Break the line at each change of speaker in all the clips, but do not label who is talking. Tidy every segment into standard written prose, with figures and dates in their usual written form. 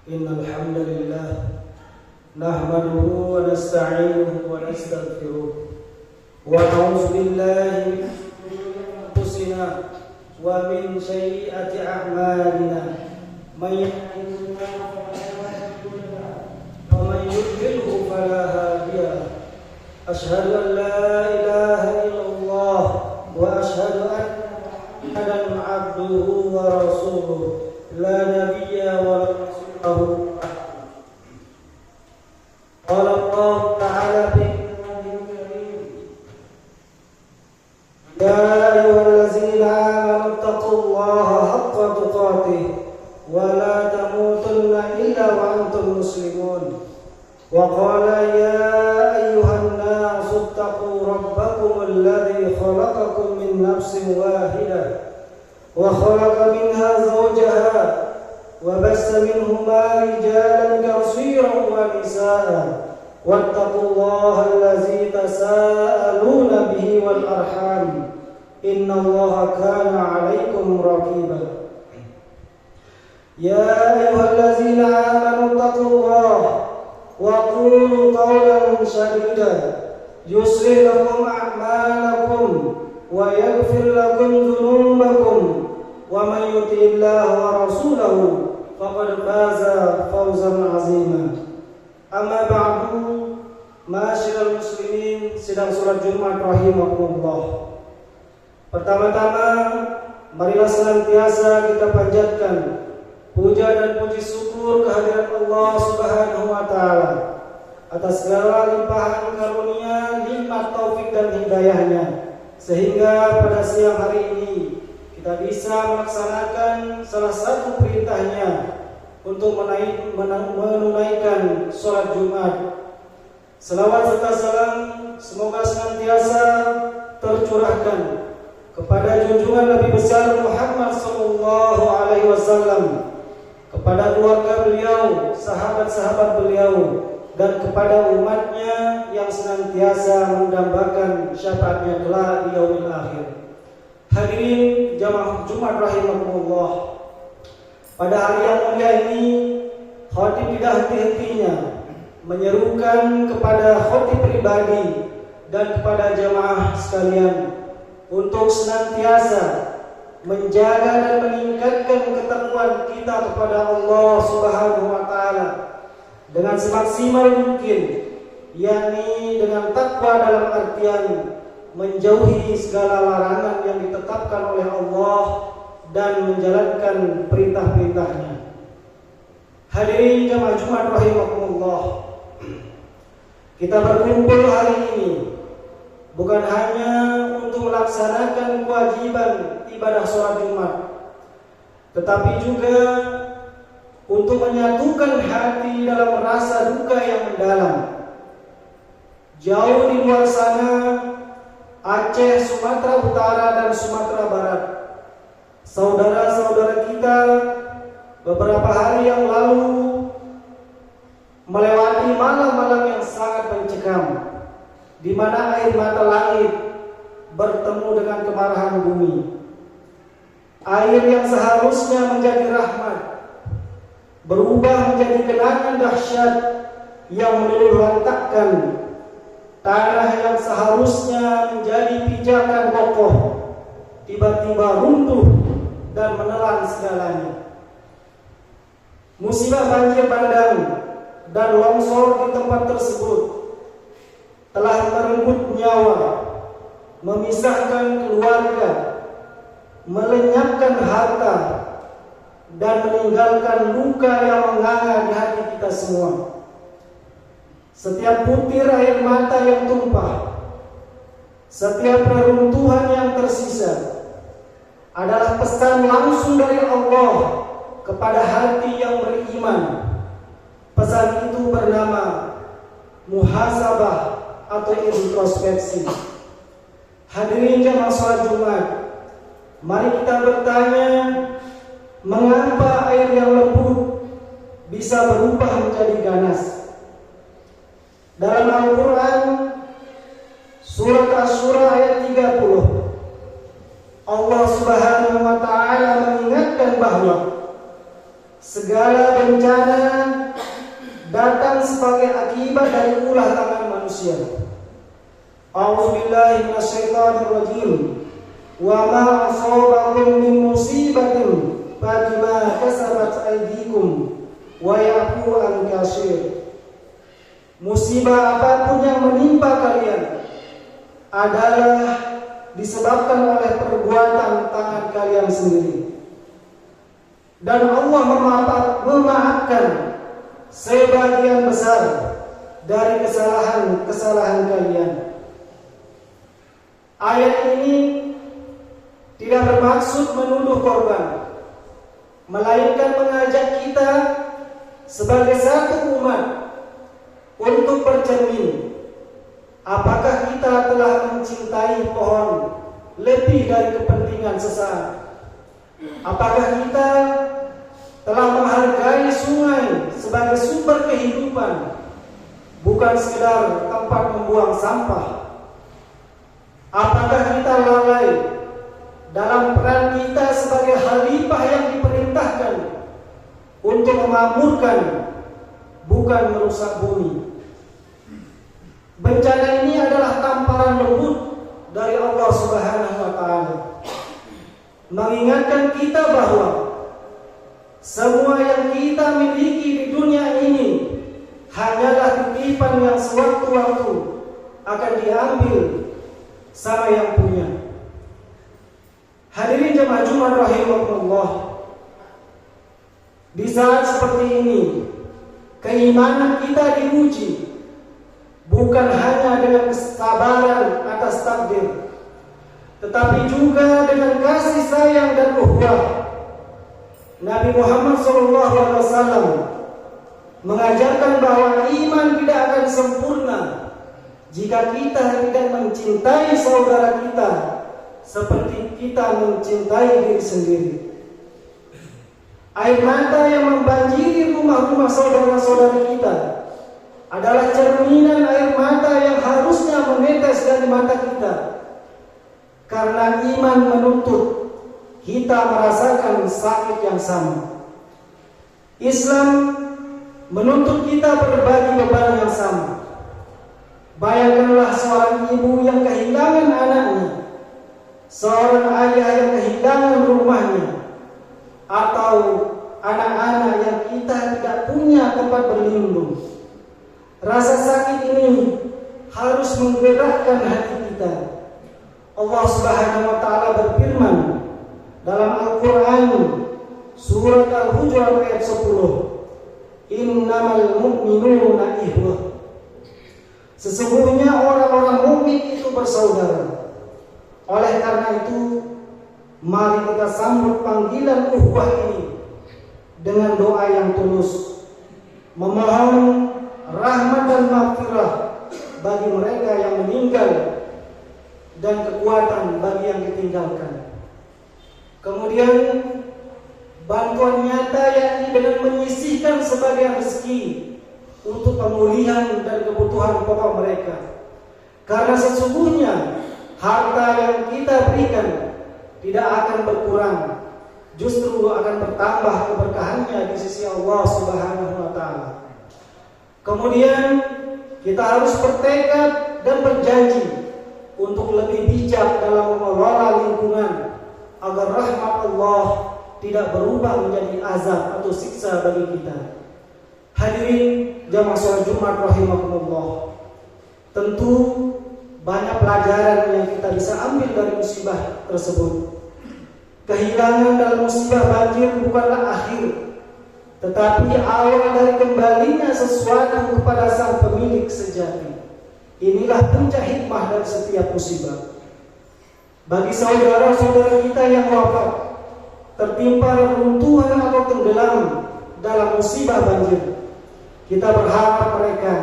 إن الحمد لله نحمده ونستعينه ونستغفره ونعوذ بالله من شرور أنفسنا ومن سيئات أعمالنا من يهده الله فلا مضل له ومن يضلله فلا هادي له أشهد أن لا إله إلا الله وأشهد أن محمدا عبده ورسوله لا نبي ولا رسول له. قال الله تعالى في كتابه الكريم: يا أيها الذين آمنوا اتقوا الله حق تقاته ولا تموتن إلا وأنتم مسلمون. وقال: يا أيها الناس اتقوا ربكم الذي خلقكم من نفس واحدة وخلق منها زوجها وبث منهما رجالا كثيرا ونساء واتقوا الله الذي تساءلون به والأرحام إن الله كان عليكم رقيبا. يا أيها الذين آمنوا اتقوا الله وقولوا قولا سديدا يصلح لكم أعمالكم ويغفر لكم ذنوبكم ومن يطع الله ورسوله فقد فاز فوزا عظيما. Amma ba'du, ma'asyiral muslimin sidang salat Jumat rahimakumullah. Pertama-tama marilah senantiasa kita panjatkan puja dan puji syukur kehadirat Allah Subhanahu wa taala atas segala limpahan karunia, nikmat, taufik dan hidayahnya, sehingga pada siang hari ini kita bisa melaksanakan salah satu perintahnya untuk menunaikan sholat Jumat. Selawat serta salam semoga senantiasa tercurahkan kepada junjungan Nabi besar Muhammad sallallahu alaihi wasallam, kepada keluarga beliau, sahabat-sahabat beliau, dan kepada umatnya yang senantiasa mendambakan syafaatnya kelak di yaumil akhir. Hadirin jamaah Jumat rahimakumullah. Pada hari yang mulia ini, khatib tidak henti-hentinya menyerukan kepada khatib pribadi dan kepada jamaah sekalian untuk senantiasa menjaga dan meningkatkan ketakwaan kita kepada Allah Subhanahu wa taala dengan semaksimal mungkin, yakni dengan takwa dalam artian menjauhi segala larangan yang ditetapkan oleh Allah dan menjalankan perintah-perintahnya. Hadirin jamaah Jumat rahimakumullah, kita berkumpul hari ini bukan hanya untuk melaksanakan kewajiban ibadah sholat Jumat, tetapi juga untuk menyatukan hati dalam rasa duka yang mendalam. Jauh di luar sana, Aceh, Sumatera Utara dan Sumatera Barat, saudara-saudara kita beberapa hari yang lalu melewati malam-malam yang sangat mencekam, di mana air mata langit bertemu dengan kemarahan bumi. Air yang seharusnya menjadi rahmat berubah menjadi genangan dahsyat yang meluluh-lantakkan tanah yang seharusnya menjadi pijakan kokoh, tiba-tiba runtuh dan menelan segalanya. Musibah banjir bandang dan longsor di tempat tersebut telah merenggut nyawa, memisahkan keluarga, melenyapkan harta, dan meninggalkan luka yang menganga di hati kita semua. Setiap butir air mata yang tumpah, setiap reruntuhan yang tersisa adalah pesan langsung dari Allah kepada hati yang beriman. Pesan itu bernama muhasabah atau introspeksi. Hadirin jamaah salat Jumat, mari kita bertanya, mengapa air yang lembut bisa berubah menjadi ganas? Dalam Al-Quran surat Asy-Syura ayat 30, Allah Subhanahu wa taala mengingatkan bahwa segala bencana datang sebagai akibat dari ulah tangan manusia. A'udzubillahi minasyaitonirrajim. Wa ma asabakum min musibatin fabima kasabat aydikum wa ya'fu an katsir. Musibah apapun yang menimpa kalian adalah disebabkan oleh perbuatan tangan kalian sendiri. Dan Allah memaafkan sebagian besar dari kesalahan-kesalahan kalian. Ayat ini tidak bermaksud menuduh korban, melainkan mengajak kita sebagai satu umat untuk bercermin. Apakah kita telah mencintai pohon lebih dari kepentingan sesaat? Apakah kita telah menghargai sungai sebagai sumber kehidupan, bukan sekedar tempat membuang sampah? Apakah kita lalai dalam peran kita sebagai khalifah yang diperintahkan untuk memakmurkan, bukan merusak bumi? Bencana ini adalah tamparan lembut dari Allah Subhanahu wa Ta'ala, mengingatkan kita bahwa semua yang kita miliki di dunia ini hanyalah titipan yang sewaktu-waktu akan diambil sama yang punya. Hadirin jemaah Jumat rahimahullah, di saat seperti ini keimanan kita diuji, bukan hanya dengan kesabaran atas takdir, tetapi juga dengan kasih sayang dan ukhuwah. Nabi Muhammad SAW mengajarkan bahwa iman tidak akan sempurna jika kita tidak mencintai saudara kita seperti kita mencintai diri sendiri. Air mata yang membanjiri rumah-rumah saudara-saudara kita adalah cerminan air mata yang harusnya menetes dari mata kita, karena iman menuntut kita merasakan sakit yang sama. Islam menuntut kita berbagi beban yang sama. Bayangkanlah seorang ibu yang kehilangan anaknya, seorang ayah yang kehilangan rumahnya, atau anak-anak yang kita tidak punya tempat berlindung. Rasa sakit ini harus menggerakkan hati kita. Allah Subhanahu wa Ta'ala berfirman dalam Al-Quran surat Al-Hujurat ayat 10, Innamal mu'minuna ihwah. Sesungguhnya orang-orang mukmin itu bersaudara. Oleh karena itu, mari kita sambut panggilan ukhuwah ini dengan doa yang tulus, memohon rahmat dan maghfirah bagi mereka yang meninggal dan kekuatan bagi yang ditinggalkan. Kemudian bantuan nyata yakni dengan menyisihkan sebagian rezeki untuk pemulihan dan kebutuhan pokok mereka. Karena sesungguhnya harta yang kita berikan tidak akan berkurang, justru akan bertambah keberkahannya di sisi Allah Subhanahu wa Ta'ala. Kemudian kita harus bertekad dan berjanji untuk lebih bijak dalam mengelola lingkungan agar rahmat Allah tidak berubah menjadi azab atau siksa bagi kita. Hadirin jamaah salat Jumat rahimakumullah, tentu banyak pelajaran yang kita bisa ambil dari musibah tersebut. Kehilangan dalam musibah banjir bukanlah akhir, tetapi awal dari kembalinya sesuatu kepada sang pemilik sejati. Inilah puncak hikmah dari setiap musibah. Bagi saudara-saudara kita yang wafat, tertimpa reruntuhan atau tenggelam dalam musibah banjir, kita berharap mereka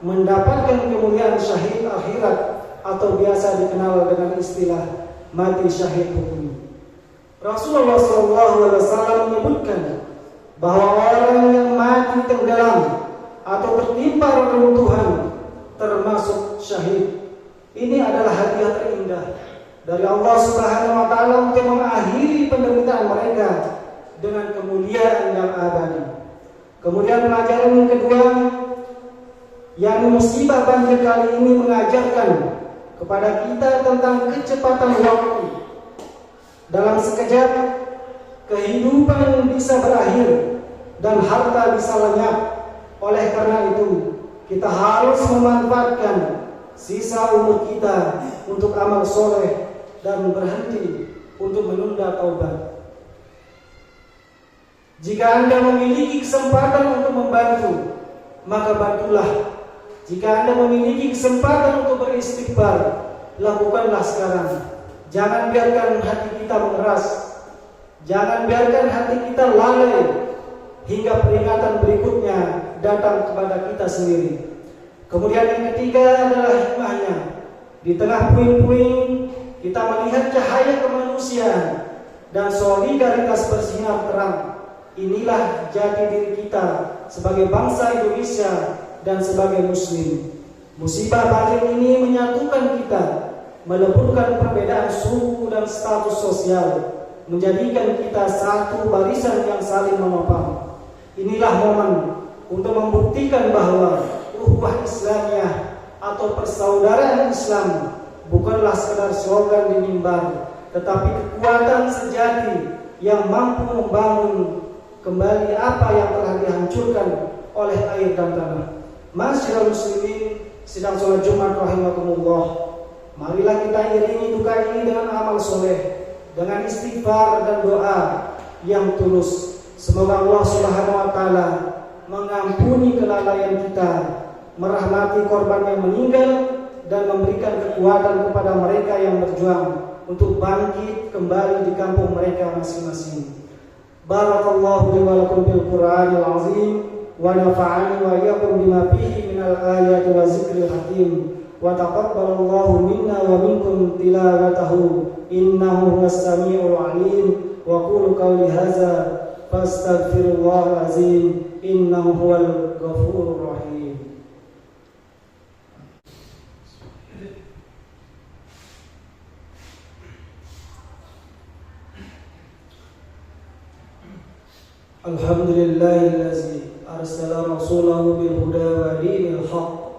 mendapatkan kemuliaan syahid akhirat atau biasa dikenal dengan istilah mati syahid hukum. Rasulullah SAW menyebutkan bahwa orang yang mati tenggelam atau tertimpa reruntuhan termasuk syahid. Ini adalah hadiah terindah dari Allah Subhanahu wa Ta'ala untuk mengakhiri penderitaan mereka dengan kemuliaan yang abadi. Kemudian pelajaran yang kedua, yang musibah banjir kali ini mengajarkan kepada kita tentang kecepatan waktu. Dalam sekejap kehidupan bisa berakhir dan harta bisa lenyap. Oleh karena itu, kita harus memanfaatkan sisa umur kita untuk amal soleh dan berhenti untuk menunda taubat. Jika Anda memiliki kesempatan untuk membantu, maka bantulah. Jika Anda memiliki kesempatan untuk beristighfar, lakukanlah sekarang. Jangan biarkan hati kita mengeras. Jangan biarkan hati kita lalai hingga peringatan berikutnya datang kepada kita sendiri. Kemudian yang ketiga adalah hikmahnya. Di tengah puing-puing kita melihat cahaya kemanusiaan dan solidaritas bersinar terang. Inilah jati diri kita sebagai bangsa Indonesia dan sebagai muslim. Musibah banjir ini menyatukan kita, meleburkan perbedaan suku dan status sosial, menjadikan kita satu barisan yang saling menopang. Inilah momen untuk membuktikan bahwa ukhuwah Islamiyah atau persaudaraan Islam bukanlah sekadar slogan di mimbar, tetapi kekuatan sejati yang mampu membangun kembali apa yang telah dihancurkan oleh air dan tanah. Masyaallah muslimin sedang sholat Jumat rahimakumullah. Marilah kita iringi duka ini dengan amal soleh, dengan istighfar dan doa yang tulus. Semoga Allah Subhanahu wa taala mengampuni kelalaian kita, merahmati korban yang meninggal dan memberikan kekuatan kepada mereka yang berjuang untuk bangkit kembali di kampung mereka masing-masing. Barakallahu li wa lakum bil Qur'anil azim wa nafa'ani wa iyyakum bima fihi minal ayati wa zikril hakim wa taqabbalallahu minna wa minkum tilawatahu innahu huwas samiul alim wa qulu qawli hadza fastaghfirullahal azim innahu huwal ghafurur rahim. Alhamdulillahillazi arsala rasulahu bil huda wa dinil haqq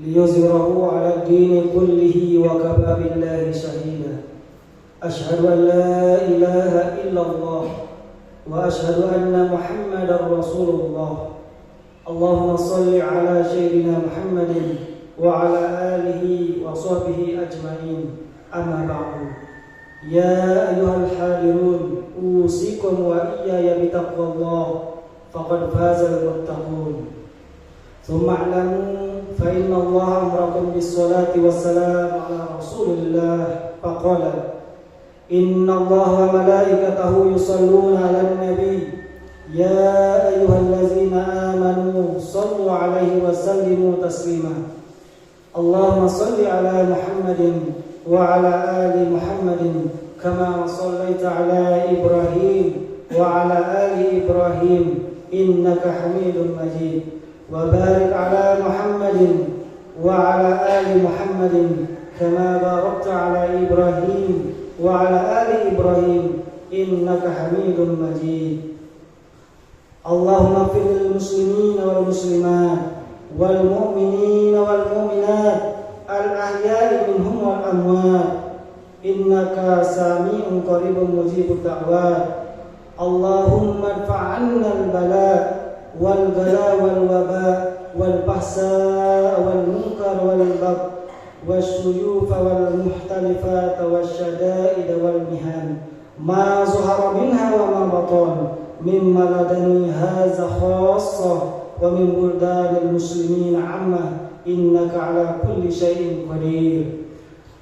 liyuzhirahu 'ala ad-dini kullihi wa kafa billahi shahida. Asyhadu an la ilaha illallah wa asyhadu anna Muhammadar Rasulullah. Allahumma shalli 'ala sayyidina Muhammadin wa 'ala alihi wa sahbihi ajma'in. Amma ba'du. Ya ayyuhal hadirun, usikum wa iyaya bitaqwallah, faqad fazal muttaqun. Thumma a'lamu fa inna Allah amrakum bis salati wassalam ala Rasulillah faqala inna Allah wa malaikatahu yusalluna 'alan nabi ya ayyuhallazina amanu sallu 'alaihi wa sallimu taslima. Allahumma salli 'ala Muhammadin وعلى آل محمد كما صليت على إبراهيم وعلى آل إبراهيم إنك حميد مجيد وبارك على محمد وعلى آل محمد كما باركت على إبراهيم وعلى آل إبراهيم إنك حميد مجيد. اللهم اغفر للمسلمين والمسلمات والمؤمنين والمؤمنات al-ahya'i minhum wal amwat innaka sami'un qaribun mujibud da'wat. Allahumma adfa'anna al-bala' wal ghala wal waba' wal bahsa' wal munkar wal bagh wasyuyuf wal muhtalifat wasyada'id wal mihan ma zuhara minha wa ma batan mimma ladani hadza khassah wa min buldanil muslimin 'amma innaka ala kulli syai'in qadir.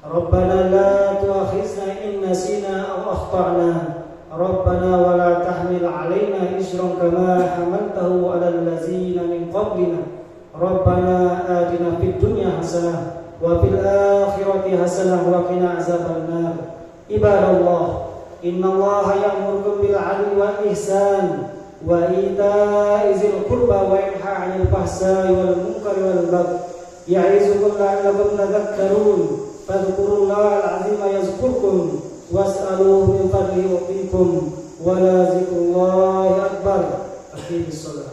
Rabbana la tu'akhizna in nasina aw akhtana. Rabbana wa la tahmil 'alaina isran kama hamaltahu 'alal ladzina min qablina. Rabbana atina fid dunya hasanah wa fil akhirati hasanah wa qina azabannar. Ibadallah, innallaha ya'murukum bil 'adli wal ihsan wa ita'i dzil qurba wa yanha 'anil fahsai wal munkari wal baghi ya'izukum la'allakum tadhakkarun. Fadhkurullahal 'azima yazkurkum was'aluhu min fadlihi yu'tikum Wala zikrullahi akbar. Aqimis shalah.